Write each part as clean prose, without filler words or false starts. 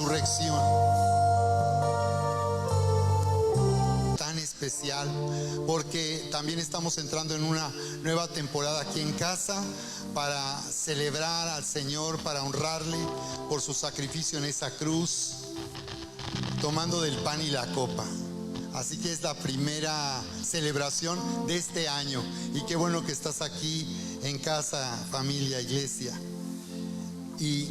resurrección. Tan especial porque también estamos entrando en una nueva temporada aquí en casa para celebrar al Señor, para honrarle por su sacrificio en esa cruz, tomando del pan y la copa. Así que es la primera celebración de este año y qué bueno que estás aquí en casa, familia, iglesia. Y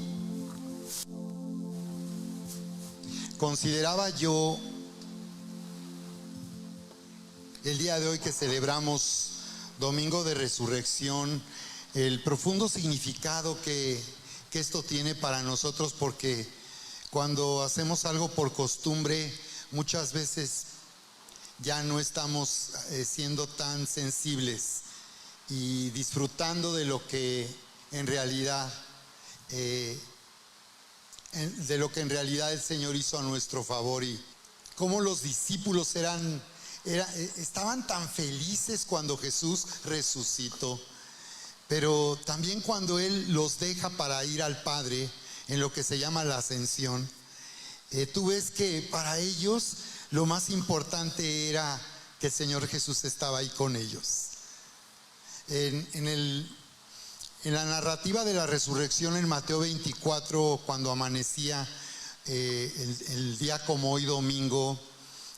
consideraba yo el día de hoy que celebramos Domingo de Resurrección, el profundo significado que esto tiene para nosotros, porque cuando hacemos algo por costumbre, muchas veces ya no estamos siendo tan sensibles y disfrutando de lo que en realidad el Señor hizo a nuestro favor, y cómo los discípulos estaban tan felices cuando Jesús resucitó, pero también cuando Él los deja para ir al Padre en lo que se llama la ascensión. Tú ves que para ellos lo más importante era que el Señor Jesús estaba ahí con ellos. En la narrativa de la resurrección en Mateo 24, cuando amanecía el día como hoy domingo,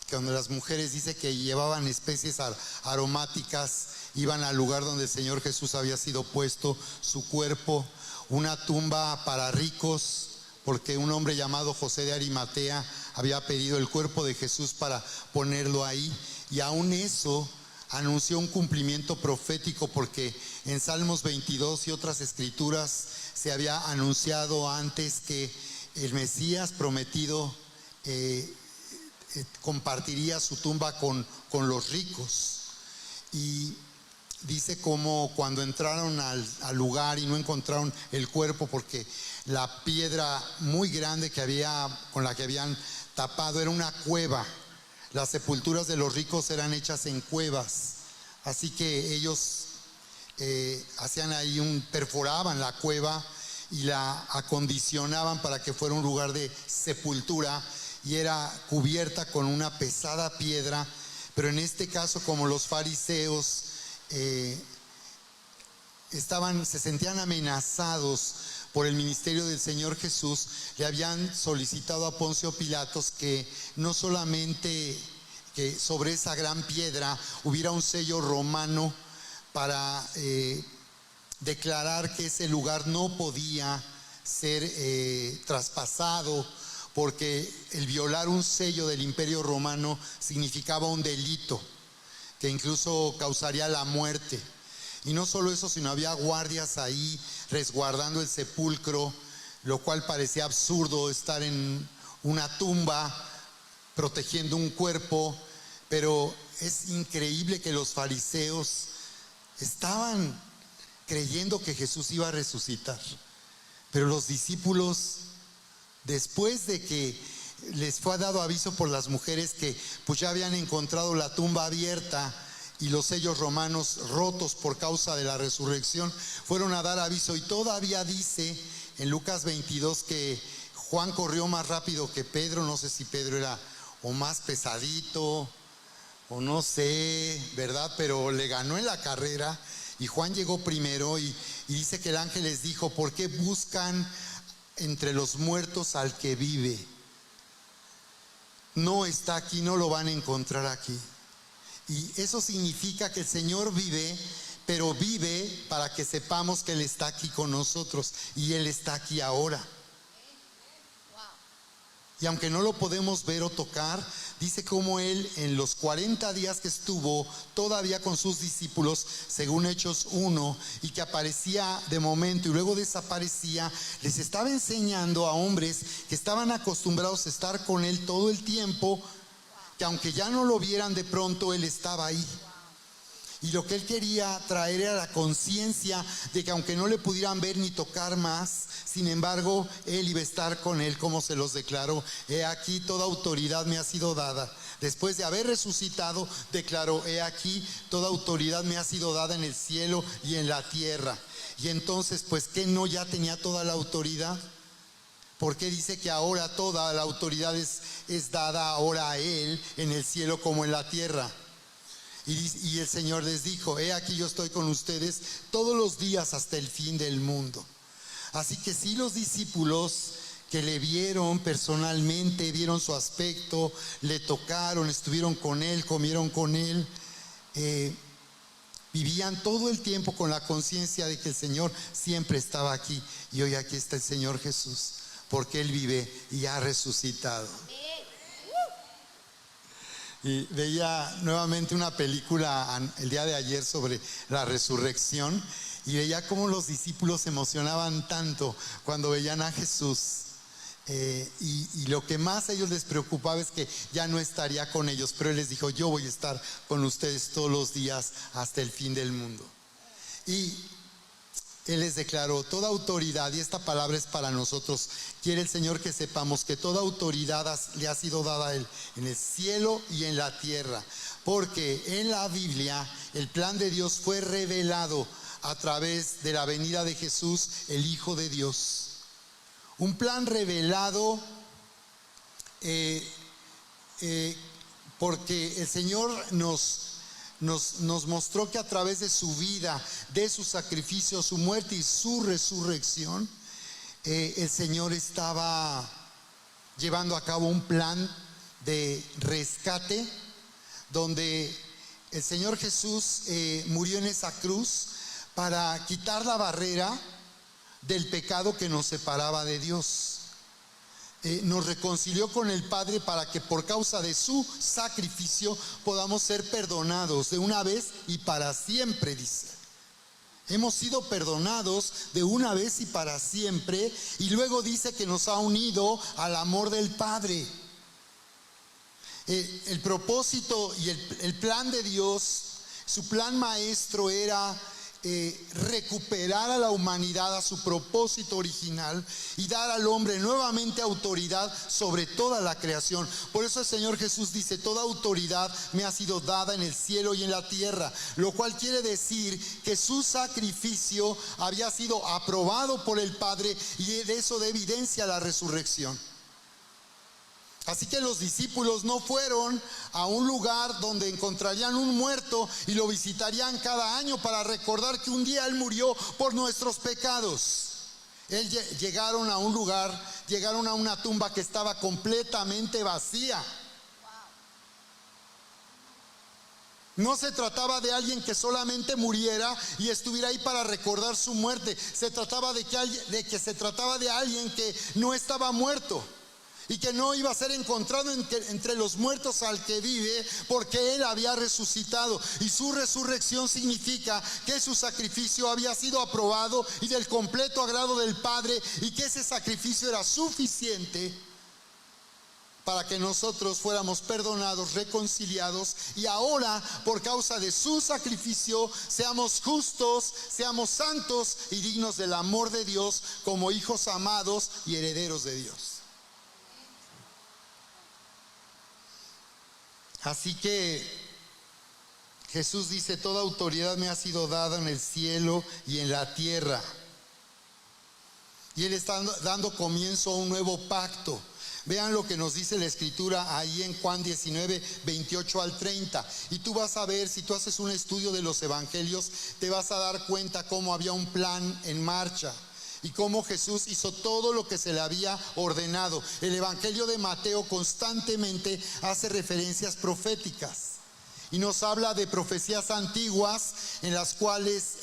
cuando las mujeres dice que llevaban especies aromáticas, iban al lugar donde el Señor Jesús había sido puesto, su cuerpo, una tumba para ricos, porque un hombre llamado José de Arimatea había pedido el cuerpo de Jesús para ponerlo ahí, y aún eso anunció un cumplimiento profético, porque en Salmos 22 y otras escrituras se había anunciado antes que el Mesías prometido compartiría su tumba con los ricos. Y dice como cuando entraron al lugar y no encontraron el cuerpo, porque la piedra muy grande con la que habían tapado era una cueva. Las sepulturas de los ricos eran hechas en cuevas, así que ellos hacían ahí perforaban la cueva y la acondicionaban para que fuera un lugar de sepultura, y era cubierta con una pesada piedra. Pero en este caso, como los fariseos se sentían amenazados por el ministerio del Señor Jesús, le habían solicitado a Poncio Pilatos que no solamente que sobre esa gran piedra hubiera un sello romano para declarar que ese lugar no podía ser traspasado, porque el violar un sello del Imperio Romano significaba un delito que incluso causaría la muerte. Y no solo eso, sino había guardias ahí resguardando el sepulcro, lo cual parecía absurdo, estar en una tumba protegiendo un cuerpo. Pero es increíble que los fariseos estaban creyendo que Jesús iba a resucitar, pero los discípulos, después de que les fue dado aviso por las mujeres que pues ya habían encontrado la tumba abierta y los sellos romanos rotos por causa de la resurrección, fueron a dar aviso. Y todavía dice en Lucas 22 que Juan corrió más rápido que Pedro. No sé si Pedro era o más pesadito o no sé, ¿verdad? Pero le ganó en la carrera y Juan llegó primero, y dice que el ángel les dijo: ¿por qué buscan entre los muertos al que vive? No está aquí, no lo van a encontrar aquí. Y eso significa que el Señor vive, pero vive para que sepamos que Él está aquí con nosotros, y Él está aquí ahora. Y aunque no lo podemos ver o tocar, dice cómo Él en los 40 días que estuvo todavía con sus discípulos, según Hechos 1, y que aparecía de momento y luego desaparecía, les estaba enseñando a hombres que estaban acostumbrados a estar con Él todo el tiempo, que aunque ya no lo vieran de pronto, Él estaba ahí. Y lo que Él quería traer era la conciencia de que aunque no le pudieran ver ni tocar más, sin embargo, Él iba a estar con Él, como se los declaró: he aquí, toda autoridad me ha sido dada. Después de haber resucitado, declaró: he aquí, toda autoridad me ha sido dada en el cielo y en la tierra. Y entonces, pues, ¿qué no ya tenía toda la autoridad? porque dice que ahora toda la autoridad es dada ahora a Él en el cielo como en la tierra. Y el Señor les dijo: he aquí yo estoy con ustedes todos los días hasta el fin del mundo. Así que sí, los discípulos que le vieron personalmente, vieron su aspecto, le tocaron, estuvieron con Él, comieron con Él, vivían todo el tiempo con la conciencia de que el Señor siempre estaba aquí. Y hoy aquí está el Señor Jesús, porque Él vive y ha resucitado. Y veía nuevamente una película el día de ayer sobre la resurrección, y veía cómo los discípulos se emocionaban tanto cuando veían a Jesús. Y lo que más a ellos les preocupaba es que ya no estaría con ellos, pero Él les dijo: yo voy a estar con ustedes todos los días hasta el fin del mundo. Y Él les declaró toda autoridad, y esta palabra es para nosotros. Quiere el Señor que sepamos que toda autoridad le ha sido dada a Él en el cielo y en la tierra, porque en la Biblia el plan de Dios fue revelado a través de la venida de Jesús, el Hijo de Dios. Un plan revelado porque el Señor nos mostró que a través de su vida, de su sacrificio, su muerte y su resurrección, el Señor estaba llevando a cabo un plan de rescate, donde el Señor Jesús murió en esa cruz para quitar la barrera del pecado que nos separaba de Dios. Nos reconcilió con el Padre para que por causa de su sacrificio podamos ser perdonados de una vez y para siempre, dice. Hemos sido perdonados de una vez y para siempre, y luego dice que nos ha unido al amor del Padre. El propósito y el plan de Dios, su plan maestro era recuperar a la humanidad a su propósito original y dar al hombre nuevamente autoridad sobre toda la creación. Por eso el Señor Jesús dice: toda autoridad me ha sido dada en el cielo y en la tierra, lo cual quiere decir que su sacrificio había sido aprobado por el Padre, y de eso da evidencia la resurrección. Así que los discípulos no fueron a un lugar donde encontrarían un muerto y lo visitarían cada año para recordar que un día Él murió por nuestros pecados. Llegaron a un lugar, llegaron a una tumba que estaba completamente vacía. No se trataba de alguien que solamente muriera y estuviera ahí para recordar su muerte. Se trataba de que se trataba de alguien que no estaba muerto y que no iba a ser encontrado entre los muertos al que vive, porque Él había resucitado. Y su resurrección significa que su sacrificio había sido aprobado y del completo agrado del Padre, y que ese sacrificio era suficiente para que nosotros fuéramos perdonados, reconciliados, y ahora, por causa de su sacrificio, seamos justos, seamos santos y dignos del amor de Dios, como hijos amados y herederos de Dios. Así que Jesús dice: toda autoridad me ha sido dada en el cielo y en la tierra. Y Él está dando comienzo a un nuevo pacto. Vean lo que nos dice la Escritura ahí en Juan 19, 28 al 30. Y tú vas a ver, si tú haces un estudio de los evangelios, te vas a dar cuenta cómo había un plan en marcha y cómo Jesús hizo todo lo que se le había ordenado. El Evangelio de Mateo constantemente hace referencias proféticas y nos habla de profecías antiguas en las cuales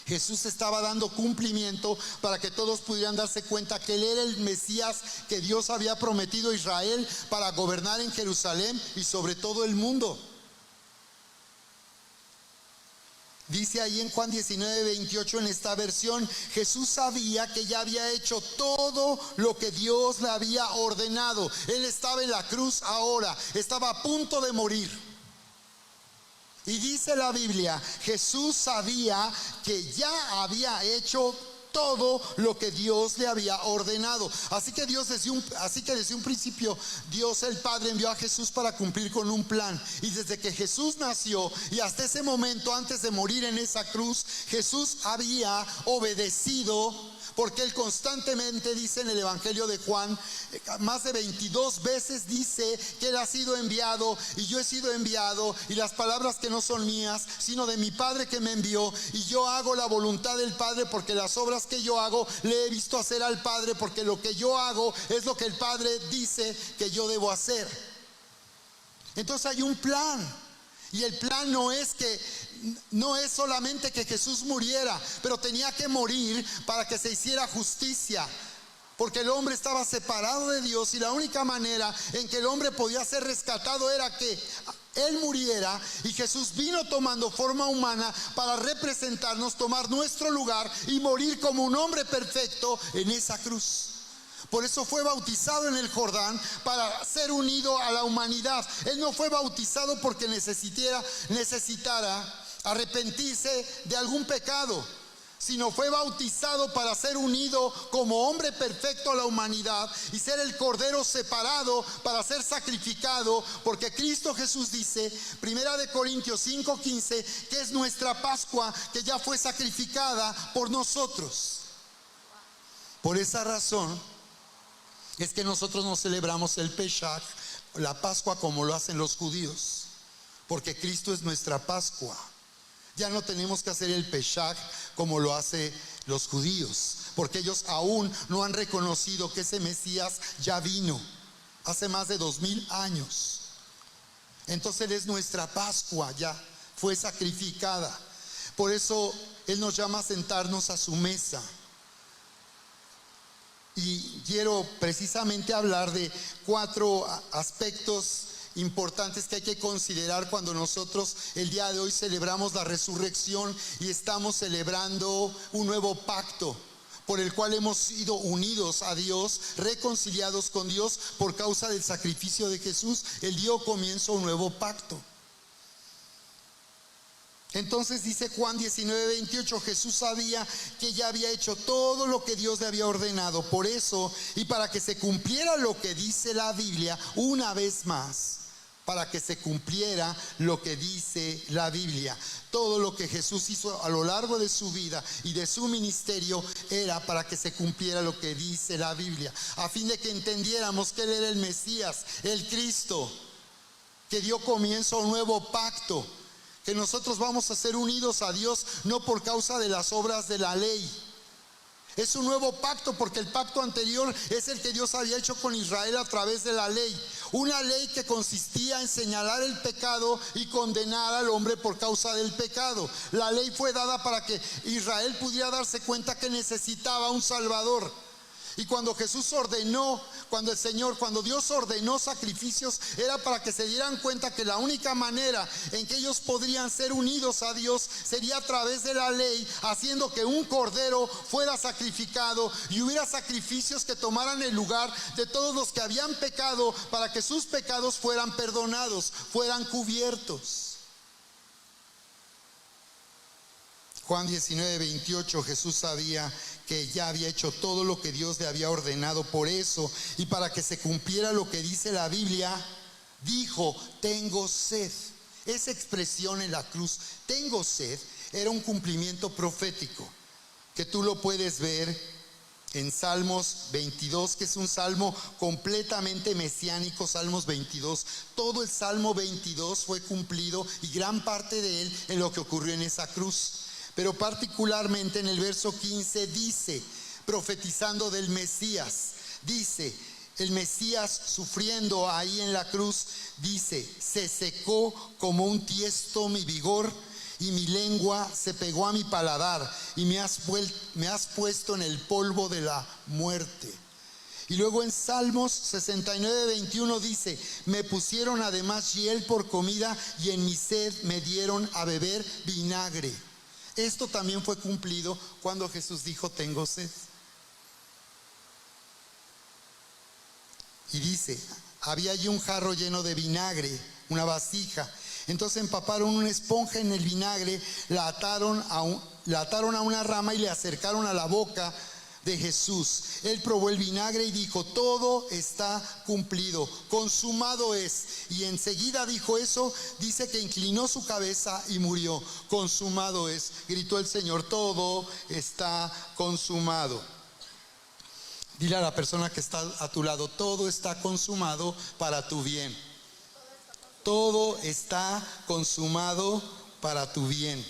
Jesús estaba dando cumplimiento para que todos pudieran darse cuenta que Él era el Mesías que Dios había prometido a Israel para gobernar en Jerusalén y sobre todo el mundo. Dice ahí en Juan 19, 28 en esta versión: Jesús sabía que ya había hecho todo lo que Dios le había ordenado. Él estaba en la cruz ahora, estaba a punto de morir. Y dice la Biblia, Jesús sabía que ya había hecho todo lo que Dios le había ordenado. Así que desde un principio Dios el Padre envió a Jesús para cumplir con un plan. Y desde que Jesús nació y hasta ese momento, antes de morir en esa cruz, Jesús había obedecido porque él constantemente dice en el Evangelio de Juan, más de 22 veces dice que él ha sido enviado y yo he sido enviado, y las palabras que no son mías, sino de mi Padre que me envió, y yo hago la voluntad del Padre, porque las obras que yo hago le he visto hacer al Padre, porque lo que yo hago es lo que el Padre dice que yo debo hacer. Entonces hay un plan. Y el plan no es solamente que Jesús muriera, pero tenía que morir para que se hiciera justicia, porque el hombre estaba separado de Dios, y la única manera en que el hombre podía ser rescatado era que él muriera, y Jesús vino tomando forma humana para representarnos, tomar nuestro lugar y morir como un hombre perfecto en esa cruz. Por eso fue bautizado en el Jordán, para ser unido a la humanidad. Él no fue bautizado porque necesitara arrepentirse de algún pecado, sino fue bautizado para ser unido como hombre perfecto a la humanidad y ser el cordero separado para ser sacrificado, porque Cristo Jesús dice, 1 Corintios 5:15, que es nuestra Pascua, que ya fue sacrificada por nosotros. Por esa razón es que nosotros no celebramos el Pesaj, la Pascua, como lo hacen los judíos, porque Cristo es nuestra Pascua. Ya no tenemos que hacer el Pesaj como lo hacen los judíos, porque ellos aún no han reconocido que ese Mesías ya vino hace más de 2000 años. Entonces Él es nuestra Pascua, ya fue sacrificada. Por eso Él nos llama a sentarnos a su mesa. Y quiero precisamente hablar de 4 aspectos importantes que hay que considerar cuando nosotros el día de hoy celebramos la resurrección y estamos celebrando un nuevo pacto por el cual hemos sido unidos a Dios, reconciliados con Dios por causa del sacrificio de Jesús. Él dio comienzo a un nuevo pacto. Entonces dice Juan 19:28, Jesús sabía que ya había hecho todo lo que Dios le había ordenado. Por eso, y para que se cumpliera lo que dice la Biblia, una vez más, para que se cumpliera lo que dice la Biblia. Todo lo que Jesús hizo a lo largo de su vida y de su ministerio era para que se cumpliera lo que dice la Biblia, a fin de que entendiéramos que Él era el Mesías, el Cristo, que dio comienzo a un nuevo pacto, que nosotros vamos a ser unidos a Dios no por causa de las obras de la ley. Es un nuevo pacto, porque el pacto anterior es el que Dios había hecho con Israel a través de la ley. Una ley que consistía en señalar el pecado y condenar al hombre por causa del pecado. La ley fue dada para que Israel pudiera darse cuenta que necesitaba un Salvador. Y cuando Jesús ordenó, cuando Dios ordenó sacrificios, era para que se dieran cuenta que la única manera en que ellos podrían ser unidos a Dios sería a través de la ley, haciendo que un cordero fuera sacrificado y hubiera sacrificios que tomaran el lugar de todos los que habían pecado, para que sus pecados fueran perdonados, fueran cubiertos. Juan 19:28, Jesús sabía que ya había hecho todo lo que Dios le había ordenado. Por eso, y para que se cumpliera lo que dice la Biblia, dijo, tengo sed. Esa expresión en la cruz, tengo sed, era un cumplimiento profético, que tú lo puedes ver en Salmos 22, que es un salmo completamente mesiánico. Salmos 22, todo el Salmo 22 fue cumplido, y gran parte de él en lo que ocurrió en esa cruz. Pero particularmente en el verso 15 dice, profetizando del Mesías, dice, el Mesías sufriendo ahí en la cruz, dice, se secó como un tiesto mi vigor, y mi lengua se pegó a mi paladar, y me has puesto en el polvo de la muerte. Y luego en Salmos 69:21 dice, me pusieron además hiel por comida, y en mi sed me dieron a beber vinagre. Esto también fue cumplido cuando Jesús dijo, tengo sed. Y dice, había allí un jarro lleno de vinagre, una vasija. Entonces empaparon una esponja en el vinagre, la ataron a una rama y le acercaron a la boca de Jesús. Él probó el vinagre y dijo, todo está cumplido, consumado es. Y enseguida dijo eso, dice que inclinó su cabeza y murió. Consumado es, gritó el Señor, todo está consumado. Dile a la persona que está a tu lado, todo está consumado para tu bien. Todo está consumado para tu bien.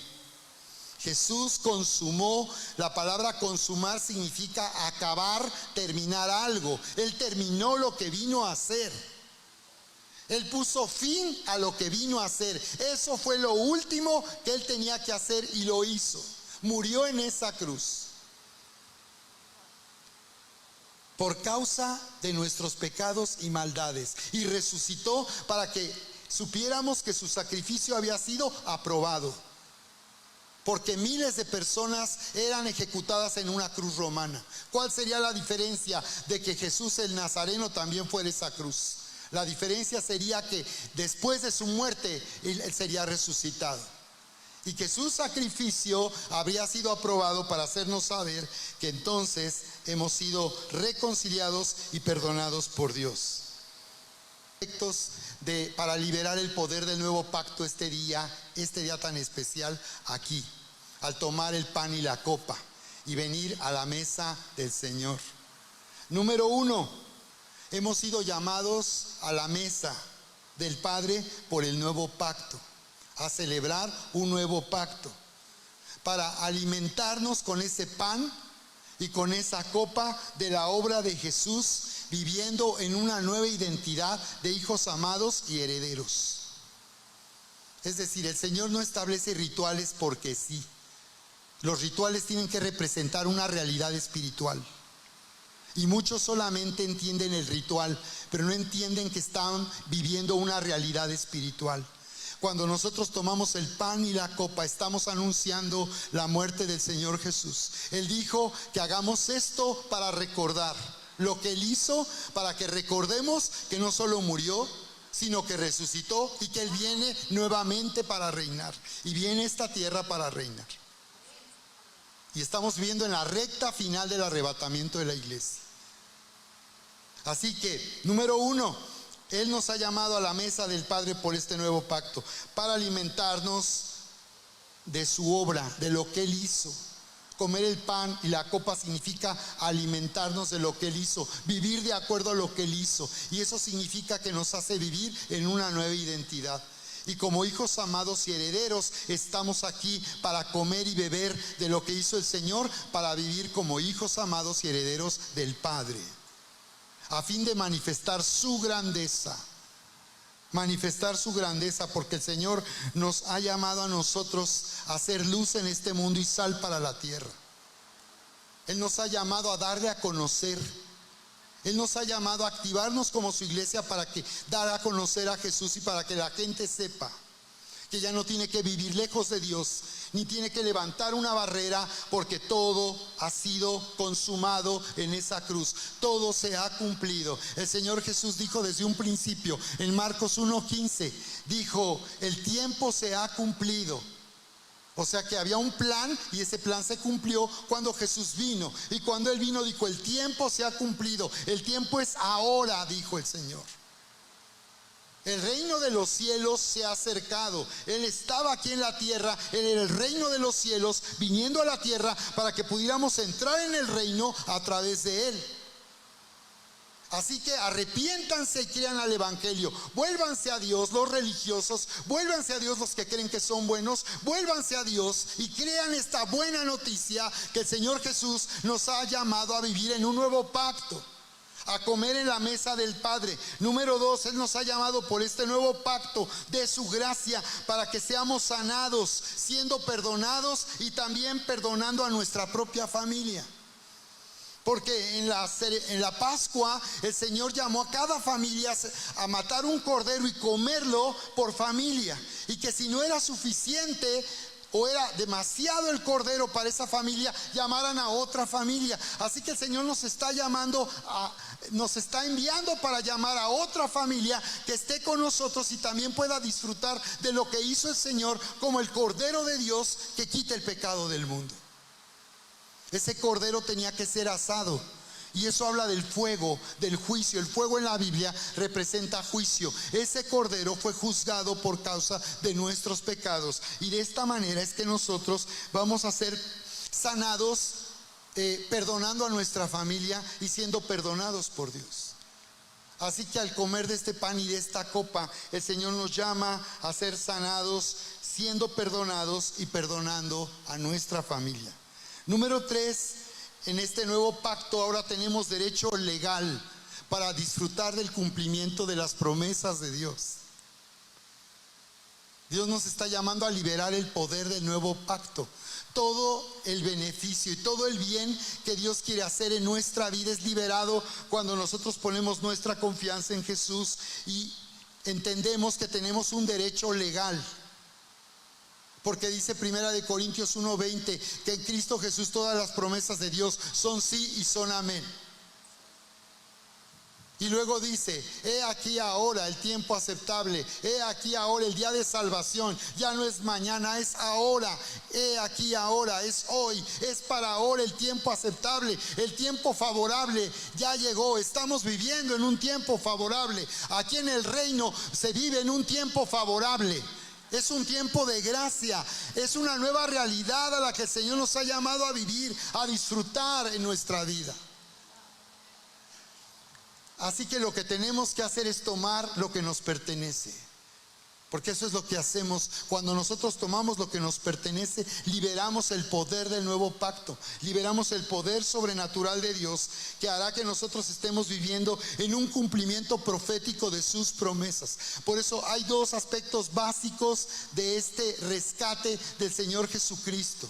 Jesús consumó. La palabra consumar significa acabar, terminar algo. Él terminó lo que vino a hacer. Él puso fin a lo que vino a hacer. Eso fue lo último que Él tenía que hacer y lo hizo. Murió en esa cruz por causa de nuestros pecados y maldades, y resucitó para que supiéramos que su sacrificio había sido aprobado, porque miles de personas eran ejecutadas en una cruz romana. ¿Cuál sería la diferencia de que Jesús el Nazareno también fuera esa cruz? La diferencia sería que después de su muerte Él sería resucitado, y que su sacrificio habría sido aprobado para hacernos saber que entonces hemos sido reconciliados y perdonados por Dios. Para liberar el poder del nuevo pacto este día tan especial aquí, al tomar el pan y la copa y venir a la mesa del Señor. Número 1, hemos sido llamados a la mesa del Padre por el nuevo pacto, a celebrar un nuevo pacto, para alimentarnos con ese pan y con esa copa de la obra de Jesús, viviendo en una nueva identidad de hijos amados y herederos. Es decir, el Señor no establece rituales porque sí. Los rituales tienen que representar una realidad espiritual. Y muchos solamente entienden el ritual, pero no entienden que están viviendo una realidad espiritual. Cuando nosotros tomamos el pan y la copa, estamos anunciando la muerte del Señor Jesús. Él dijo que hagamos esto para recordar lo que Él hizo, para que recordemos que no solo murió, sino que resucitó y que Él viene nuevamente para reinar. Y viene a esta tierra para reinar. Y estamos viendo en la recta final del arrebatamiento de la iglesia. Así que, número 1, Él nos ha llamado a la mesa del Padre por este nuevo pacto, para alimentarnos de su obra, de lo que Él hizo. Comer el pan y la copa significa alimentarnos de lo que Él hizo, vivir de acuerdo a lo que Él hizo. Y eso significa que nos hace vivir en una nueva identidad. Y como hijos amados y herederos, estamos aquí para comer y beber de lo que hizo el Señor, para vivir como hijos amados y herederos del Padre, a fin de manifestar su grandeza. Manifestar su grandeza, porque el Señor nos ha llamado a nosotros a ser luz en este mundo y sal para la tierra. Él nos ha llamado a darle a conocer. Él nos ha llamado a activarnos como su iglesia para que dar a conocer a Jesús y para que la gente sepa que ya no tiene que vivir lejos de Dios, ni tiene que levantar una barrera, porque todo ha sido consumado en esa cruz. Todo se ha cumplido. El Señor Jesús dijo desde un principio, en Marcos 1:15, dijo, el tiempo se ha cumplido. O sea que había un plan, y ese plan se cumplió cuando Jesús vino. Y cuando Él vino dijo, el tiempo se ha cumplido. El tiempo es ahora, dijo el Señor. El reino de los cielos se ha acercado. Él estaba aquí en la tierra. Él era el reino de los cielos, viniendo a la tierra para que pudiéramos entrar en el reino a través de Él. Así que arrepiéntanse y crean al evangelio. Vuélvanse a Dios los religiosos, vuélvanse a Dios los que creen que son buenos, vuélvanse a Dios y crean esta buena noticia, que el Señor Jesús nos ha llamado a vivir en un nuevo pacto, a comer en la mesa del Padre. Número 2, Él nos ha llamado por este nuevo pacto de su gracia, para que seamos sanados, siendo perdonados y también perdonando a nuestra propia familia. Porque en la Pascua el Señor llamó a cada familia a matar un cordero y comerlo por familia. Y que si no era suficiente o era demasiado el cordero para esa familia, llamaran a otra familia. Así que el Señor nos está enviando para llamar a otra familia que esté con nosotros y también pueda disfrutar de lo que hizo el Señor como el Cordero de Dios que quita el pecado del mundo. Ese cordero tenía que ser asado, y eso habla del fuego, del juicio. El fuego en la Biblia representa juicio. Ese cordero fue juzgado por causa de nuestros pecados, y de esta manera es que nosotros vamos a ser sanados perdonando a nuestra familia y siendo perdonados por Dios. Así que al comer de este pan y de esta copa, el Señor nos llama a ser sanados, siendo perdonados y perdonando a nuestra familia. Número 3, en este nuevo pacto ahora tenemos derecho legal para disfrutar del cumplimiento de las promesas de Dios. Dios nos está llamando a liberar el poder del nuevo pacto. Todo el beneficio y todo el bien que Dios quiere hacer en nuestra vida es liberado cuando nosotros ponemos nuestra confianza en Jesús y entendemos que tenemos un derecho legal. Porque dice 1 Corintios 1:20 que en Cristo Jesús todas las promesas de Dios son sí y son amén. Y luego dice, he aquí ahora el tiempo aceptable, he aquí ahora el día de salvación, ya no es mañana, es ahora, he aquí ahora, es hoy, es para ahora el tiempo aceptable, el tiempo favorable ya llegó, estamos viviendo en un tiempo favorable, aquí en el reino se vive en un tiempo favorable. Es un tiempo de gracia, es una nueva realidad a la que el Señor nos ha llamado a vivir, a disfrutar en nuestra vida. Así que lo que tenemos que hacer es tomar lo que nos pertenece. Porque eso es lo que hacemos. Cuando nosotros tomamos lo que nos pertenece, liberamos el poder del nuevo pacto. Liberamos el poder sobrenatural de Dios que hará que nosotros estemos viviendo en un cumplimiento profético de sus promesas. Por eso hay dos aspectos básicos de este rescate del Señor Jesucristo.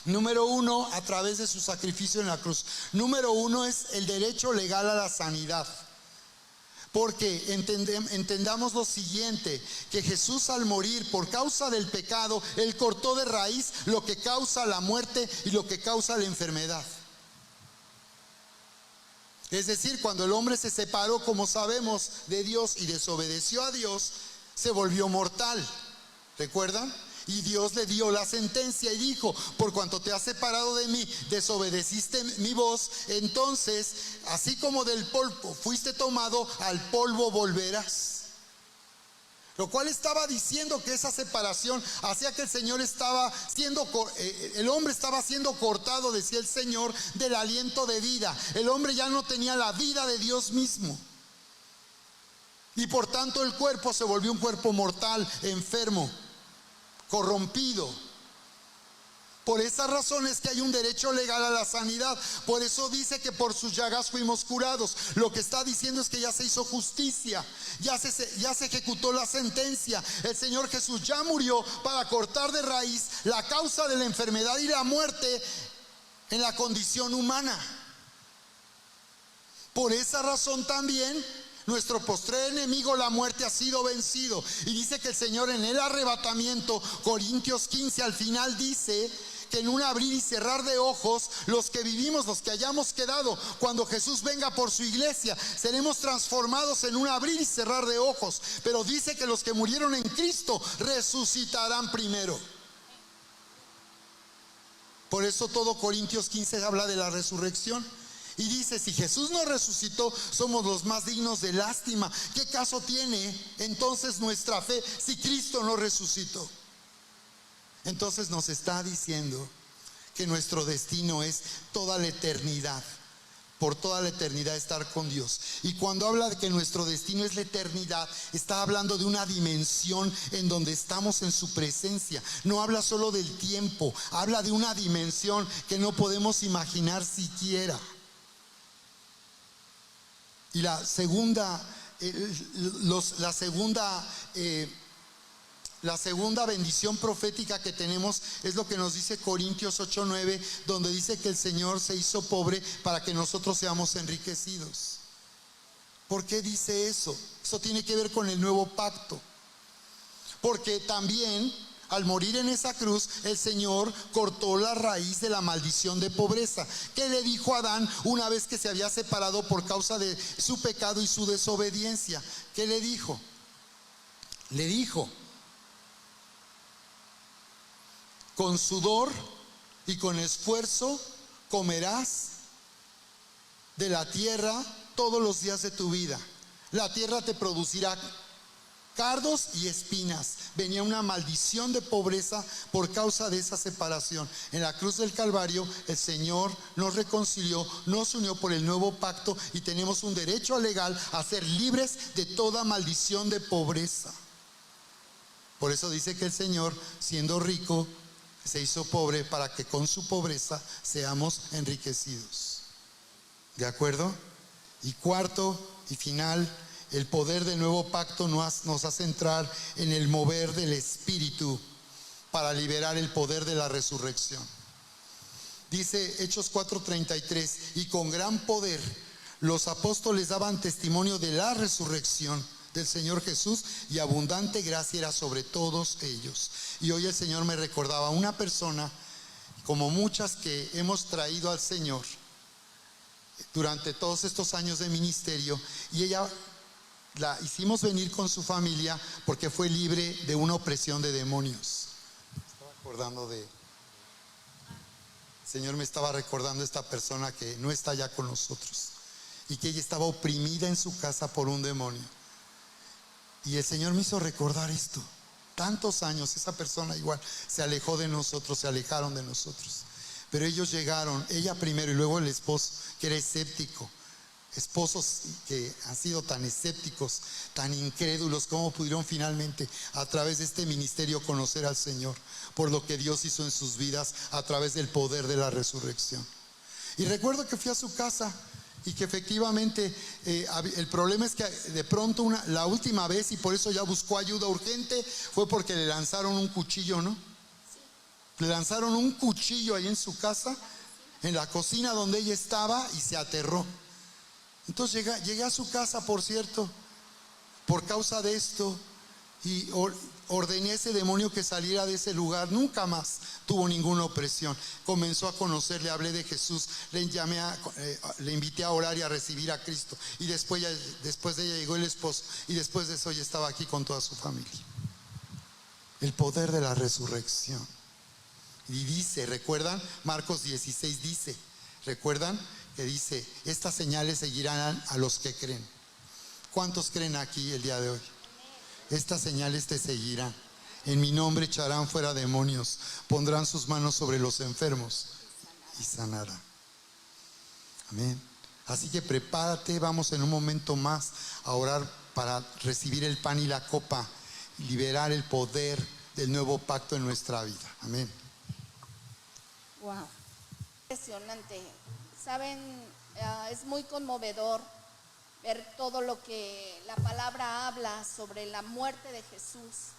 Número 1, a través de su sacrificio en la cruz. Número 1 es el derecho legal a la sanidad. Porque entendamos lo siguiente, que Jesús al morir por causa del pecado, Él cortó de raíz lo que causa la muerte y lo que causa la enfermedad. Es decir, cuando el hombre se separó, como sabemos, de Dios y desobedeció a Dios, se volvió mortal. ¿Recuerdan? Y Dios le dio la sentencia y dijo, por cuanto te has separado de mí, desobedeciste mi voz, entonces, así como del polvo fuiste tomado, al polvo volverás. Lo cual estaba diciendo que esa separación hacía que el Señor el hombre estaba siendo cortado, decía el Señor, del aliento de vida. El hombre ya no tenía la vida de Dios mismo. Y por tanto el cuerpo se volvió un cuerpo mortal, enfermo, corrompido. Por esa razón es que hay un derecho legal a la sanidad. Por eso dice que por sus llagas fuimos curados. Lo que está diciendo es que ya se hizo justicia, ya se ejecutó la sentencia. El Señor Jesús ya murió para cortar de raíz la causa de la enfermedad y la muerte en la condición humana. Por esa razón también nuestro postrer enemigo, la muerte, ha sido vencido. Y dice que el Señor en el arrebatamiento, Corintios 15 al final dice que en un abrir y cerrar de ojos, los que vivimos, los que hayamos quedado, cuando Jesús venga por su iglesia, seremos transformados en un abrir y cerrar de ojos. Pero dice que los que murieron en Cristo resucitarán primero. Por eso todo Corintios 15 habla de la resurrección. Y dice, si Jesús no resucitó, somos los más dignos de lástima. ¿Qué caso tiene entonces nuestra fe si Cristo no resucitó? Entonces nos está diciendo que nuestro destino es toda la eternidad, por toda la eternidad estar con Dios. Y cuando habla de que nuestro destino es la eternidad, está hablando de una dimensión en donde estamos en su presencia. No habla solo del tiempo, habla de una dimensión que no podemos imaginar siquiera. Y la segunda bendición profética que tenemos es lo que nos dice Corintios 8:9, donde dice que el Señor se hizo pobre para que nosotros seamos enriquecidos. ¿Por qué dice eso? Eso tiene que ver con el nuevo pacto. Porque también al morir en esa cruz, el Señor cortó la raíz de la maldición de pobreza. ¿Qué le dijo a Adán una vez que se había separado por causa de su pecado y su desobediencia? ¿Qué le dijo? Le dijo, con sudor y con esfuerzo comerás de la tierra todos los días de tu vida. La tierra te producirá cardos y espinas. Venía una maldición de pobreza por causa de esa separación. En la cruz del Calvario el Señor nos reconcilió, nos unió por el nuevo pacto y tenemos un derecho legal a ser libres de toda maldición de pobreza. Por eso dice que el Señor, siendo rico, se hizo pobre para que con su pobreza seamos enriquecidos. ¿De acuerdo? Y cuarto y final, el poder del nuevo pacto nos hace entrar en el mover del Espíritu para liberar el poder de la resurrección. Dice Hechos 4:33, y con gran poder los apóstoles daban testimonio de la resurrección del Señor Jesús, y abundante gracia era sobre todos ellos. Y hoy el Señor me recordaba una persona, como muchas que hemos traído al Señor durante todos estos años de ministerio, y ella la hicimos venir con su familia porque fue libre de una opresión de demonios. Estaba acordando de... El Señor me estaba recordando esta persona que no está ya con nosotros y que ella estaba oprimida en su casa por un demonio. Y el Señor me hizo recordar esto. Tantos años, esa persona igual se alejó de nosotros, se alejaron de nosotros. Pero ellos llegaron, ella primero y luego el esposo, que era escéptico. Esposos que han sido tan escépticos, tan incrédulos, ¿cómo pudieron finalmente a través de este ministerio conocer al Señor? Por lo que Dios hizo en sus vidas a través del poder de la resurrección. Y recuerdo que fui a su casa y que efectivamente el problema es que de pronto la última vez, y por eso ya buscó ayuda urgente, fue porque le lanzaron un cuchillo, ¿no? Le lanzaron un cuchillo ahí en su casa, en la cocina donde ella estaba, y se aterró. Entonces llegué a su casa, por cierto, por causa de esto, y ordené a ese demonio que saliera de ese lugar. Nunca más tuvo ninguna opresión. Comenzó a conocer, le hablé de Jesús, le invité a orar y a recibir a Cristo. Y después de ella llegó el esposo, y después de eso ella estaba aquí con toda su familia. El poder de la resurrección. Y dice, ¿recuerdan? Marcos 16 dice, ¿recuerdan? Que dice, estas señales seguirán a los que creen. ¿Cuántos creen aquí el día de hoy? Estas señales te seguirán. En mi nombre echarán fuera demonios, pondrán sus manos sobre los enfermos y sanarán. Amén. Así que prepárate, vamos en un momento más a orar para recibir el pan y la copa y liberar el poder del nuevo pacto en nuestra vida. Amén. Wow, impresionante. Saben, es muy conmovedor ver todo lo que la palabra habla sobre la muerte de Jesús,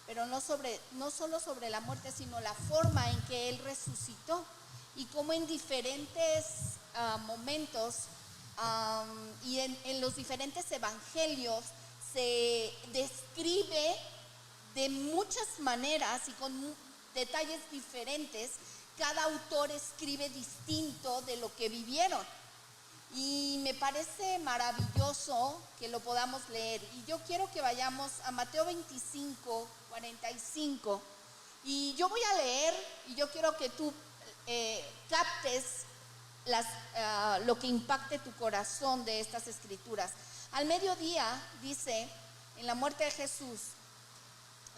pero no solo sobre la muerte, sino la forma en que Él resucitó y cómo en diferentes momentos y en los diferentes evangelios se describe de muchas maneras y con detalles diferentes. Cada autor escribe distinto de lo que vivieron. Y me parece maravilloso que lo podamos leer. Y yo quiero que vayamos a Mateo 25, 45. Y yo voy a leer y yo quiero que tú captes lo que impacte tu corazón de estas escrituras. Al mediodía, dice, en la muerte de Jesús,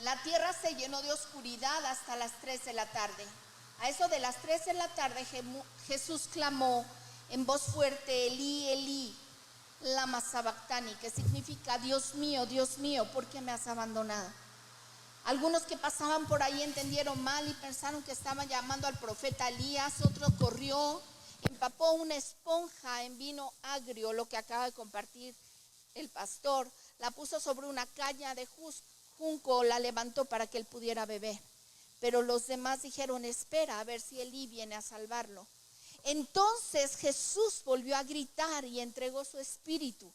la tierra se llenó de oscuridad hasta las 3 de la tarde. A eso de las 3 de la tarde Jesús clamó en voz fuerte, Elí, Elí, lama sabactani, que significa, Dios mío, ¿por qué me has abandonado? Algunos que pasaban por ahí entendieron mal y pensaron que estaban llamando al profeta Elías. Otro corrió, empapó una esponja en vino agrio, lo que acaba de compartir el pastor, la puso sobre una caña de junco, la levantó para que él pudiera beber. Pero los demás dijeron, espera a ver si Elí viene a salvarlo. Entonces Jesús volvió a gritar y entregó su espíritu.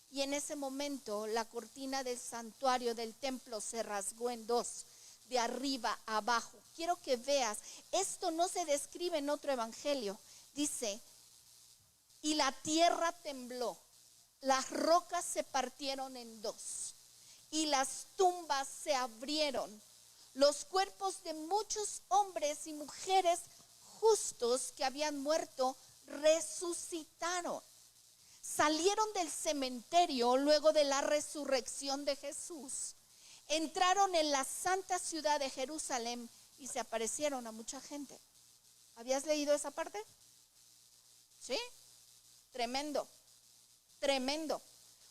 Y en ese momento la cortina del santuario del templo se rasgó en dos, de arriba a abajo. Quiero que veas, esto no se describe en otro evangelio. Dice, y la tierra tembló, las rocas se partieron en dos y las tumbas se abrieron. Los cuerpos de muchos hombres y mujeres justos que habían muerto resucitaron. salieron del cementerio luego de la resurrección de Jesús, entraron en la santa ciudad de Jerusalén y se aparecieron a mucha gente. ¿Habías leído esa parte? ¿Sí? Tremendo, tremendo.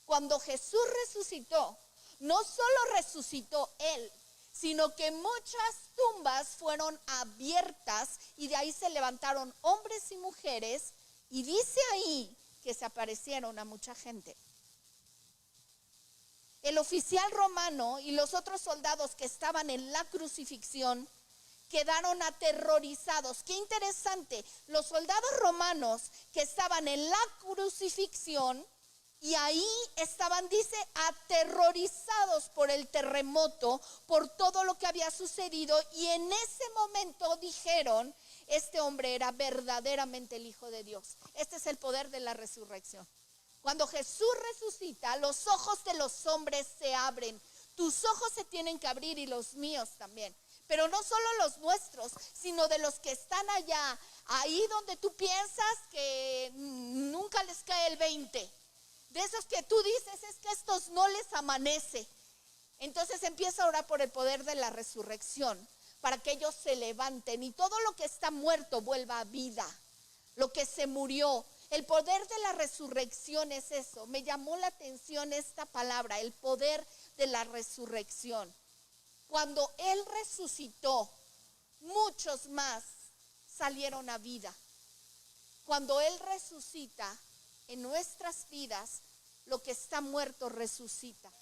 Cuando Jesús resucitó, no solo resucitó Él, sino que muchas tumbas fueron abiertas y de ahí se levantaron hombres y mujeres, y dice ahí que se aparecieron a mucha gente. El oficial romano y los otros soldados que estaban en la crucifixión quedaron aterrorizados. Qué interesante, los soldados romanos que estaban en la crucifixión y ahí estaban, dice, aterrorizados por el terremoto, por todo lo que había sucedido, y en ese momento dijeron: este hombre era verdaderamente el Hijo de Dios. Este es el poder de la resurrección. Cuando Jesús resucita, los ojos de los hombres se abren. Tus ojos se tienen que abrir y los míos también. Pero no solo los nuestros, sino de los que están allá, ahí donde tú piensas que nunca les cae el 20. De esos que tú dices, es que a estos no les amanece. Entonces empieza a orar por el poder de la resurrección, para que ellos se levanten y todo lo que está muerto vuelva a vida. Lo que se murió. El poder de la resurrección es eso. Me llamó la atención esta palabra, el poder de la resurrección. Cuando Él resucitó, muchos más salieron a vida. Cuando Él resucita, en nuestras vidas, lo que está muerto resucita.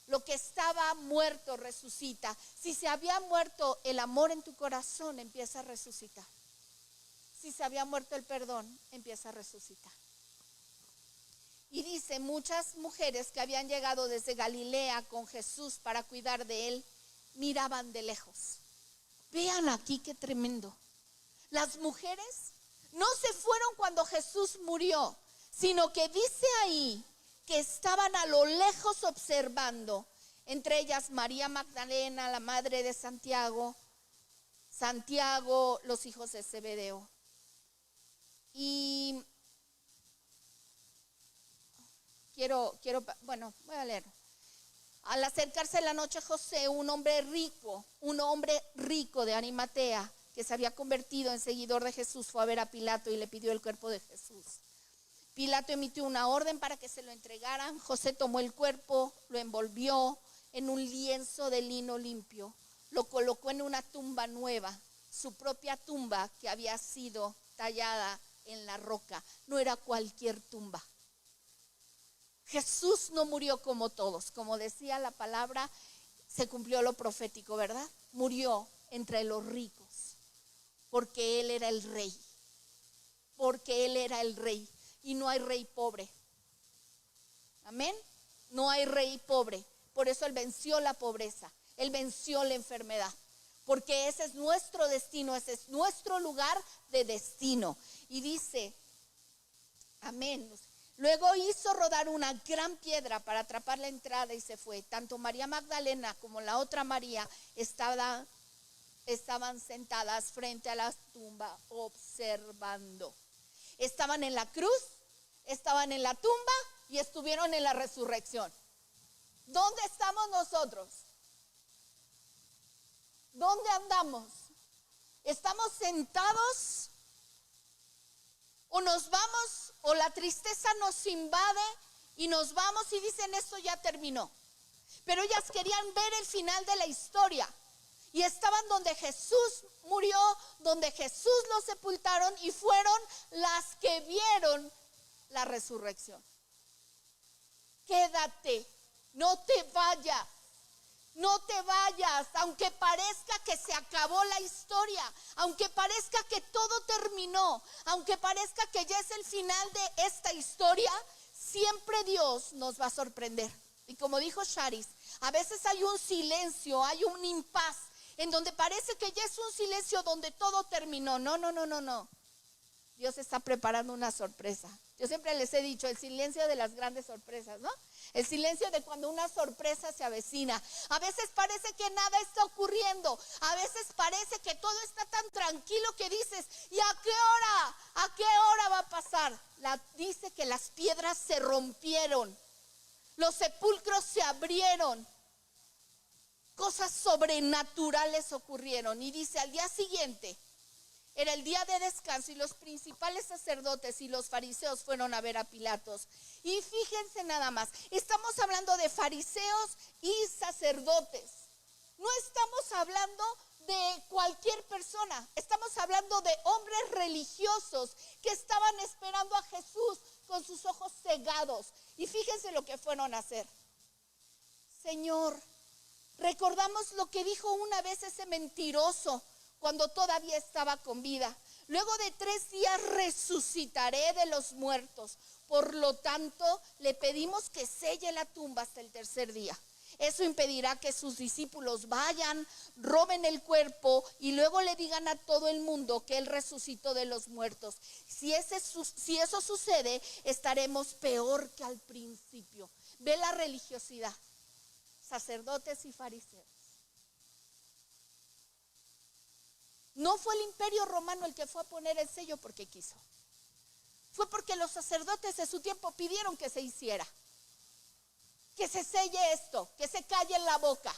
Lo que estaba muerto resucita. Si se había muerto el amor en tu corazón, empieza a resucitar. Si se había muerto el perdón, empieza a resucitar. Y dice, muchas mujeres que habían llegado desde Galilea con Jesús para cuidar de Él, miraban de lejos. Vean aquí qué tremendo. Las mujeres no se fueron cuando Jesús murió, sino que dice ahí que estaban a lo lejos observando, entre ellas María Magdalena, la madre de Santiago, los hijos de Zebedeo. Y voy a leer. Al acercarse la noche, José, un hombre rico de Arimatea, que se había convertido en seguidor de Jesús, fue a ver a Pilato y le pidió el cuerpo de Jesús. Pilato emitió una orden para que se lo entregaran. José tomó el cuerpo, lo envolvió en un lienzo de lino limpio, lo colocó en una tumba nueva, su propia tumba que había sido tallada en la roca. No era cualquier tumba. Jesús no murió como todos, como decía la palabra, se cumplió lo profético, ¿verdad? Murió entre los ricos, porque Él era el rey, y no hay rey pobre. Amén. No hay rey pobre. Por eso Él venció la pobreza, Él venció la enfermedad, porque ese es nuestro destino, ese es nuestro lugar de destino. Y dice, amén. Luego hizo rodar una gran piedra para atrapar la entrada y se fue. Tanto María Magdalena como la otra María estaban sentadas frente a la tumba observando. Estaban en la cruz, estaban en la tumba y estuvieron en la resurrección. ¿Dónde estamos nosotros? ¿Dónde andamos? ¿Estamos sentados? ¿O nos vamos? ¿O la tristeza nos invade y nos vamos y dicen esto ya terminó? Pero ellas querían ver el final de la historia. Y estaban donde Jesús murió, donde Jesús lo sepultaron, y fueron las que vieron la resurrección. Quédate, no te vayas, no te vayas, aunque parezca que se acabó la historia, aunque parezca que todo terminó, aunque parezca que ya es el final de esta historia, siempre Dios nos va a sorprender. Y como dijo Charis, a veces hay un silencio, hay un impas, en donde parece que ya es un silencio donde todo terminó. No. Dios está preparando una sorpresa. Yo siempre les he dicho, el silencio de las grandes sorpresas, ¿no? El silencio de cuando una sorpresa se avecina. A veces parece que nada está ocurriendo. A veces parece que todo está tan tranquilo que dices, ¿y a qué hora? ¿A qué hora va a pasar? Dice que las piedras se rompieron. Los sepulcros se abrieron. Cosas sobrenaturales ocurrieron. Y dice, al día siguiente, era el día de descanso y los principales sacerdotes y los fariseos fueron a ver a Pilatos. Y fíjense nada más, estamos hablando de fariseos y sacerdotes. No estamos hablando de cualquier persona, estamos hablando de hombres religiosos que estaban esperando a Jesús con sus ojos cegados. Y fíjense lo que fueron a hacer. Señor, recordamos lo que dijo una vez ese mentiroso cuando todavía estaba con vida. Luego de 3 días resucitaré de los muertos. Por lo tanto, le pedimos que selle la tumba hasta el 3er día. Eso impedirá que sus discípulos vayan, roben el cuerpo y luego le digan a todo el mundo que él resucitó de los muertos. Si eso sucede, estaremos peor que al principio. Ve la religiosidad, sacerdotes y fariseos. No fue el Imperio Romano el que fue a poner el sello porque quiso. Fue porque los sacerdotes de su tiempo pidieron que se hiciera. Que se selle esto, que se callen la boca,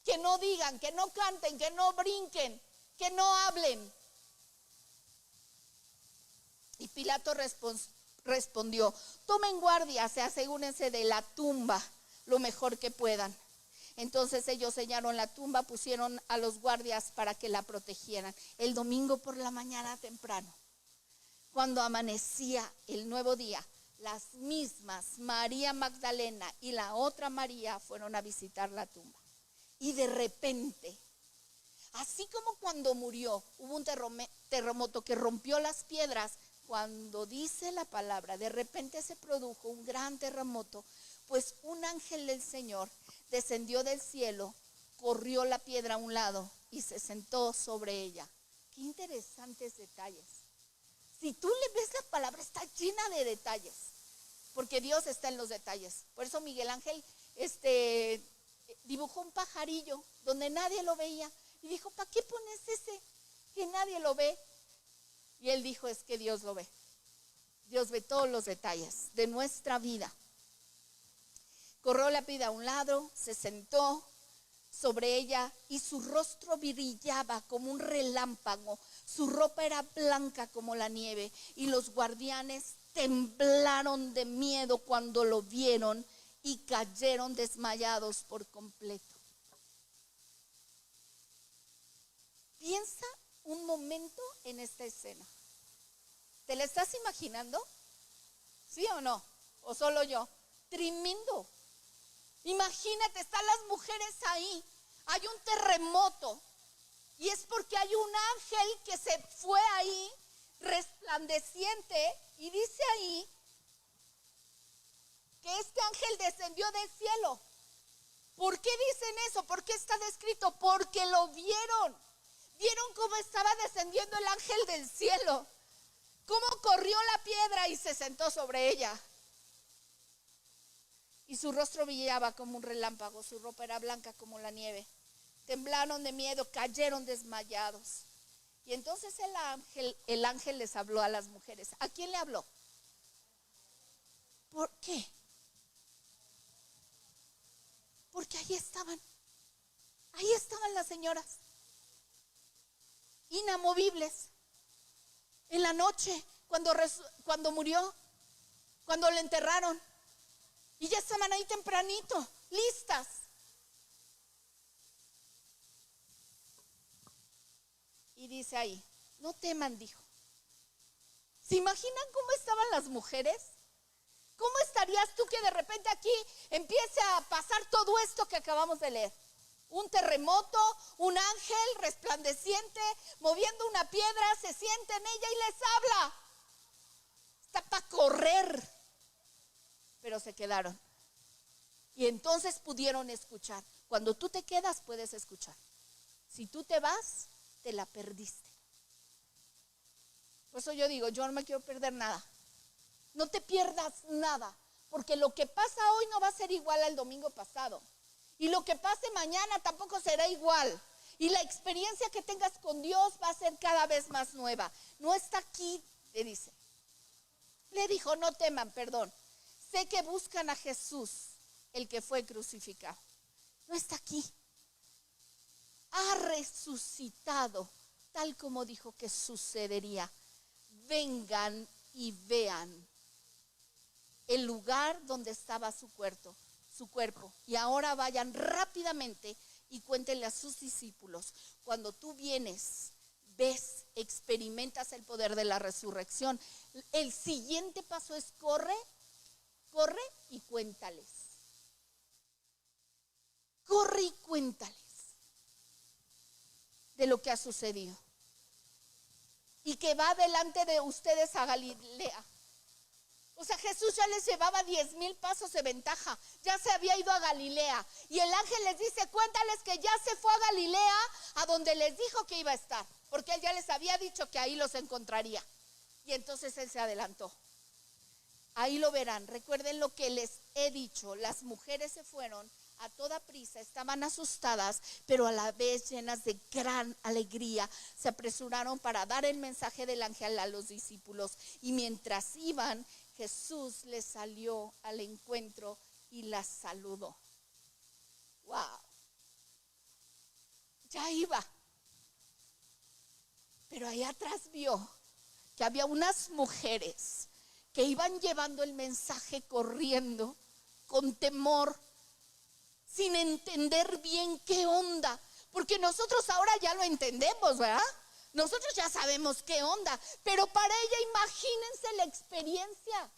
que no digan, que no canten, que no brinquen, que no hablen. Y Pilato respondió, tomen guardia, asegúrense de la tumba lo mejor que puedan. Entonces ellos sellaron la tumba, pusieron a los guardias para que la protegieran. El domingo por la mañana temprano, cuando amanecía el nuevo día, las mismas María Magdalena y la otra María fueron a visitar la tumba. Y de repente, así como cuando murió, hubo un terremoto que rompió las piedras, cuando dice la palabra, de repente se produjo un gran terremoto, pues un ángel del Señor descendió del cielo, corrió la piedra a un lado y se sentó sobre ella. Qué interesantes detalles. Si tú le ves la palabra, está llena de detalles, porque Dios está en los detalles. Por eso Miguel Ángel dibujó un pajarillo donde nadie lo veía y dijo, ¿para qué pones ese que nadie lo ve? Y él dijo, es que Dios lo ve. Dios ve todos los detalles de nuestra vida. Corrió la piedra a un lado, se sentó sobre ella y su rostro brillaba como un relámpago. Su ropa era blanca como la nieve y los guardianes temblaron de miedo cuando lo vieron y cayeron desmayados por completo. Piensa un momento en esta escena. ¿Te la estás imaginando? ¿Sí o no? ¿O solo yo? Tremendo. Imagínate, están las mujeres ahí, hay un terremoto y es porque hay un ángel que se fue ahí resplandeciente y dice ahí que este ángel descendió del cielo. ¿Por qué dicen eso? ¿Por qué está descrito? Porque lo vieron. Vieron cómo estaba descendiendo el ángel del cielo, cómo corrió la piedra y se sentó sobre ella. Y su rostro brillaba como un relámpago, su ropa era blanca como la nieve. Temblaron de miedo, cayeron desmayados. Y entonces el ángel les habló a las mujeres. ¿A quién le habló? ¿Por qué? Porque ahí estaban las señoras, inamovibles. En la noche, cuando murió, cuando le enterraron. Y ya estaban ahí tempranito, listas. Y dice ahí, no teman, dijo. ¿Se imaginan cómo estaban las mujeres? ¿Cómo estarías tú que de repente aquí empiece a pasar todo esto que acabamos de leer? Un terremoto, un ángel resplandeciente, moviendo una piedra, se sienta en ella y les habla. Está para correr. Pero se quedaron. Y entonces pudieron escuchar. Cuando tú te quedas, puedes escuchar. Si tú te vas, te la perdiste. Por eso yo digo, yo no me quiero perder nada. No te pierdas nada, porque lo que pasa hoy no va a ser igual al domingo pasado. Y lo que pase mañana tampoco será igual. Y la experiencia que tengas con Dios va a ser cada vez más nueva. No está aquí, le dice. Le dijo, no teman, perdón. Sé que buscan a Jesús, el que fue crucificado. No está aquí. Ha resucitado, tal como dijo que sucedería. Vengan y vean el lugar donde estaba su cuerpo. Y ahora vayan rápidamente y cuéntenle a sus discípulos. Cuando tú vienes, ves, experimentas el poder de la resurrección, el siguiente paso es corre y cuéntales. Corre y cuéntales de lo que ha sucedido. Y que va delante de ustedes a Galilea. O sea, Jesús ya les llevaba 10,000 pasos de ventaja. Ya se había ido a Galilea. Y el ángel les dice, cuéntales que ya se fue a Galilea, a donde les dijo que iba a estar. Porque él ya les había dicho que ahí los encontraría. Y entonces él se adelantó. Ahí lo verán. Recuerden lo que les he dicho. Las mujeres se fueron a toda prisa, estaban asustadas, pero a la vez llenas de gran alegría. Se apresuraron para dar el mensaje del ángel a los discípulos. Y mientras iban, Jesús les salió al encuentro y las saludó. ¡Wow! Ya iba. Pero ahí atrás vio que había unas mujeres que iban llevando el mensaje corriendo, con temor, sin entender bien qué onda. Porque nosotros ahora ya lo entendemos, ¿verdad? Nosotros ya sabemos qué onda. Pero para ella, imagínense la experiencia.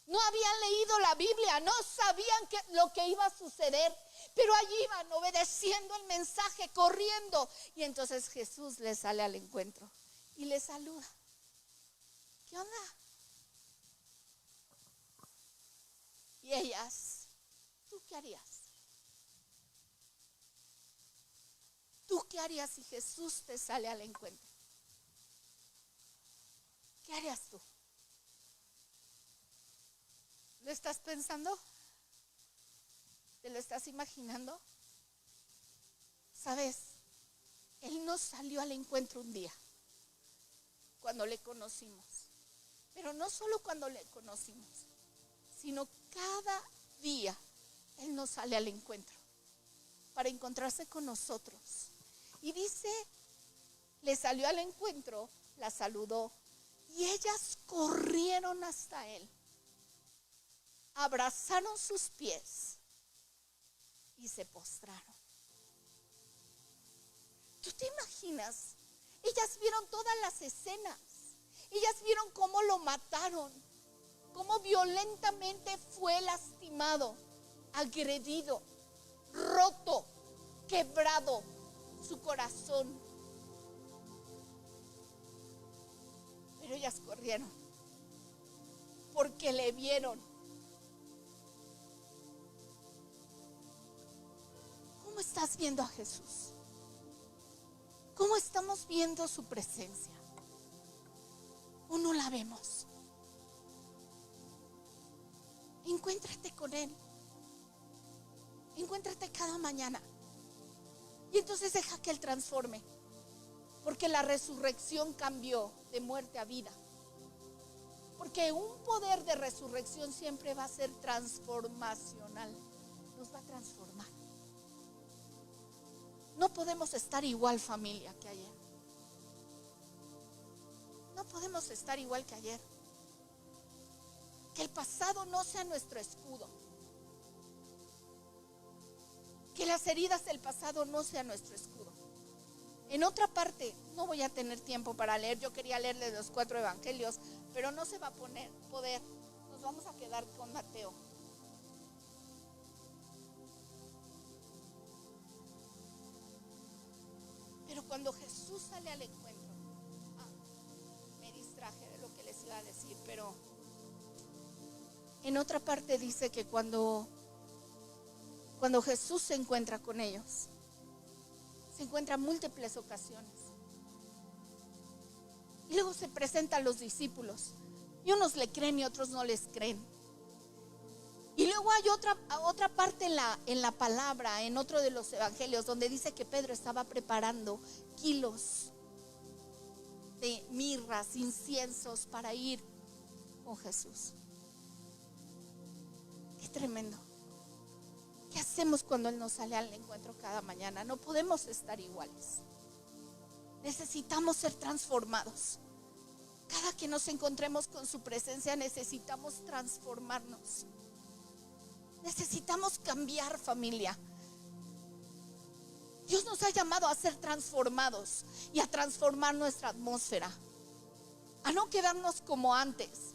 No habían leído la Biblia, no sabían lo que iba a suceder. Pero allí iban obedeciendo el mensaje, corriendo. Y entonces Jesús les sale al encuentro y les saluda. ¿Qué onda? Y ellas, ¿tú qué harías? ¿Tú qué harías si Jesús te sale al encuentro? ¿Qué harías tú? ¿Lo estás pensando? ¿Te lo estás imaginando? ¿Sabes? Él nos salió al encuentro un día, cuando le conocimos. Pero no solo cuando le conocimos, sino cada día Él nos sale al encuentro para encontrarse con nosotros. Y dice, le salió al encuentro, la saludó y ellas corrieron hasta Él, abrazaron sus pies y se postraron. ¿Tú te imaginas? Ellas vieron todas las escenas. Ellas vieron cómo lo mataron, cómo violentamente fue lastimado, agredido, roto, quebrado su corazón. Pero ellas corrieron porque le vieron. ¿Cómo estás viendo a Jesús? ¿Cómo estamos viendo su presencia? ¿O no la vemos? Encuéntrate con Él. Encuéntrate cada mañana. Y entonces deja que Él transforme. Porque la resurrección cambió de muerte a vida. Porque un poder de resurrección siempre va a ser transformacional. Nos va a transformar. No podemos estar igual, familia, que ayer. No podemos estar igual que ayer. Que el pasado no sea nuestro escudo. Que las heridas del pasado no sean nuestro escudo. En otra parte, no voy a tener tiempo para leer. Yo quería leerles los 4 evangelios, pero no se va a poder. Nos vamos a quedar con Mateo. Pero cuando Jesús sale al encuentro, me distraje de lo que les iba a decir, pero en otra parte dice que cuando Jesús se encuentra con ellos, se encuentra en múltiples ocasiones. Y luego se presenta a los discípulos. Y unos le creen y otros no les creen. Y luego hay otra parte en la palabra, en otro de los evangelios, donde dice que Pedro estaba preparando kilos de mirras, inciensos para ir con Jesús. Qué tremendo. ¿Qué hacemos cuando Él nos sale al encuentro cada mañana? No podemos estar iguales. Necesitamos ser transformados. Cada que nos encontremos con su presencia necesitamos transformarnos. Necesitamos cambiar, familia. Dios nos ha llamado a ser transformados y a transformar nuestra atmósfera, a no quedarnos como antes.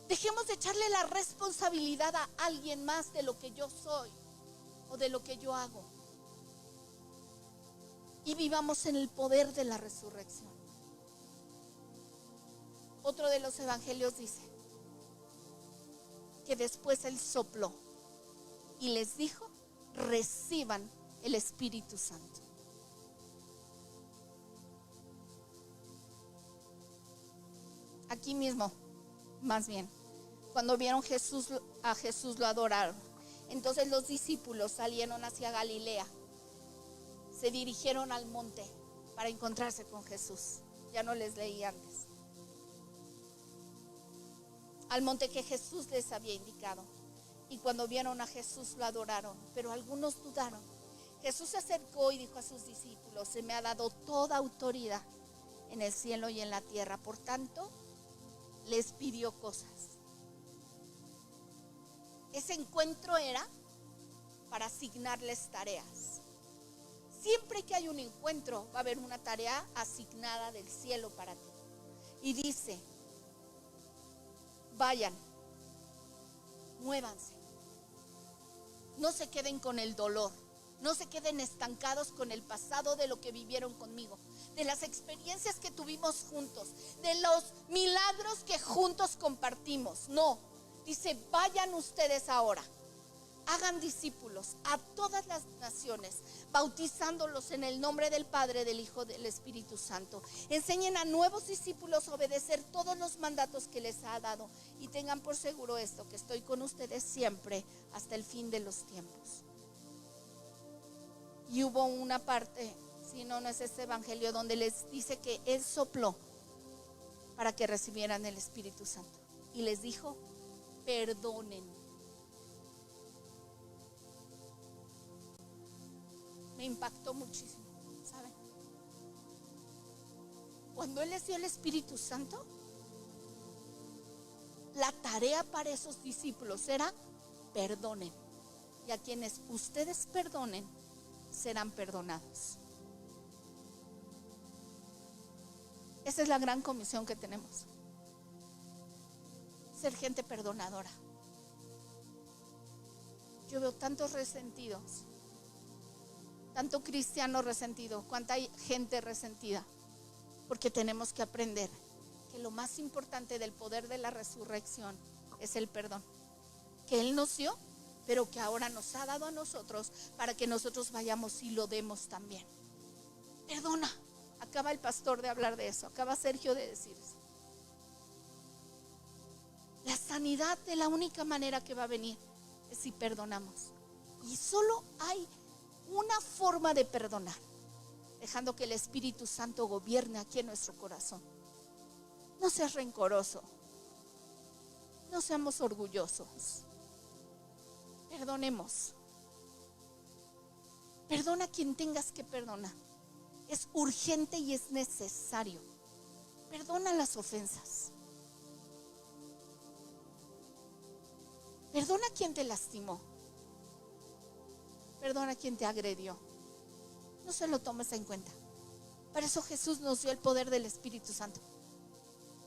Dejemos de echarle la responsabilidad a alguien más de lo que yo soy o de lo que yo hago, y vivamos en el poder de la resurrección. Otro de los evangelios dice que después Él sopló y les dijo: reciban el Espíritu Santo. Aquí mismo, más bien, cuando vieron a Jesús lo adoraron. Entonces los discípulos salieron hacia Galilea, se dirigieron al monte para encontrarse con Jesús. Ya no les leí antes. Al monte que Jesús les había indicado. Y cuando vieron a Jesús lo adoraron, pero algunos dudaron. Jesús se acercó y dijo a sus discípulos: se me ha dado toda autoridad en el cielo y en la tierra. Por tanto, les pidió cosas. Ese encuentro era para asignarles tareas. Siempre que hay un encuentro va a haber una tarea asignada del cielo para ti. Y dice: vayan, muévanse. No se queden con el dolor. No se queden estancados con el pasado de lo que vivieron conmigo, de las experiencias que tuvimos juntos, de los milagros que juntos compartimos. No, dice: vayan ustedes ahora, hagan discípulos a todas las naciones, bautizándolos en el nombre del Padre, del Hijo, del Espíritu Santo. Enseñen a nuevos discípulos a obedecer todos los mandatos que les ha dado, y tengan por seguro esto, que estoy con ustedes siempre hasta el fin de los tiempos. Y hubo una parte, si no es este evangelio, donde les dice que Él sopló para que recibieran el Espíritu Santo. Y les dijo: perdonen. Me impactó muchísimo, ¿saben? Cuando Él les dio el Espíritu Santo, la tarea para esos discípulos era: perdonen. Y a quienes ustedes perdonen, serán perdonados. Esa es la gran comisión que tenemos: ser gente perdonadora. Yo veo tantos resentidos, tanto cristiano resentido, cuánta gente resentida, porque tenemos que aprender que lo más importante del poder de la resurrección es el perdón, que Él nos dio, pero que ahora nos ha dado a nosotros para que nosotros vayamos y lo demos también. Perdona. Acaba el pastor de hablar de eso, acaba Sergio de decir eso. La sanidad, de la única manera que va a venir es si perdonamos. Y solo hay una forma de perdonar: dejando que el Espíritu Santo gobierne aquí en nuestro corazón. No seas rencoroso, no seamos orgullosos. Perdonemos. Perdona a quien tengas que perdonar. Es urgente y es necesario. Perdona las ofensas. Perdona a quien te lastimó. Perdona a quien te agredió. No se lo tomes en cuenta. Para eso Jesús nos dio el poder del Espíritu Santo.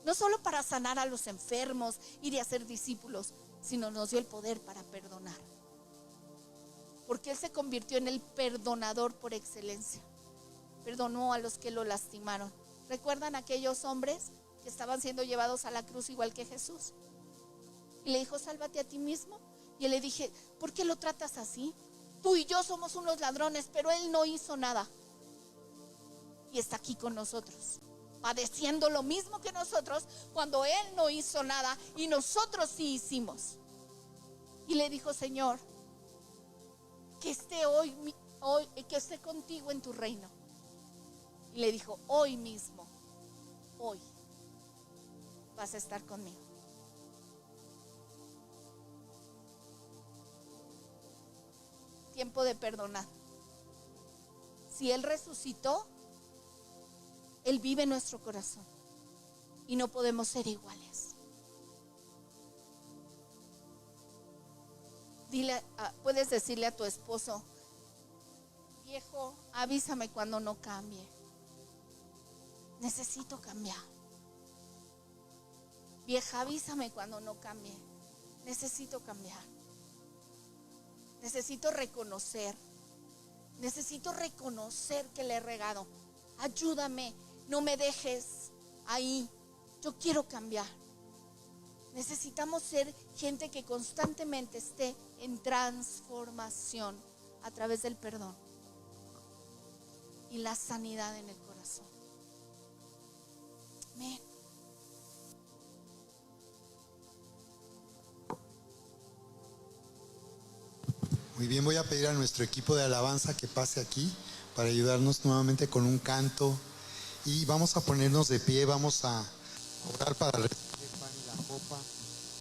No solo para sanar a los enfermos, ir y hacer discípulos, sino nos dio el poder para perdonar. Porque Él se convirtió en el perdonador por excelencia. Perdonó a los que lo lastimaron. ¿Recuerdan aquellos hombres que estaban siendo llevados a la cruz igual que Jesús? Y le dijo: sálvate a ti mismo. Y él le dije: ¿por qué lo tratas así? Tú y yo somos unos ladrones, pero Él no hizo nada. Y está aquí con nosotros. padeciendo lo mismo que nosotros, cuando Él no hizo nada y nosotros sí hicimos. Y le dijo: Señor, que esté hoy, que esté contigo en tu reino. Y le dijo: hoy mismo, hoy vas a estar conmigo. Tiempo de perdonar. Si Él resucitó, Él vive en nuestro corazón y no podemos ser iguales. Puedes decirle a tu esposo: viejo, avísame cuando no cambie. Necesito cambiar. Vieja, avísame cuando no cambie. Necesito cambiar. Necesito reconocer que le he regado. Ayúdame, no me dejes ahí. Yo quiero cambiar. Necesitamos ser gente que constantemente esté en transformación a través del perdón y la sanidad en el corazón. Amén. Muy bien, voy a pedir a nuestro equipo de alabanza que pase aquí para ayudarnos nuevamente con un canto. Y vamos a ponernos de pie, vamos a orar para recibir el pan y la copa.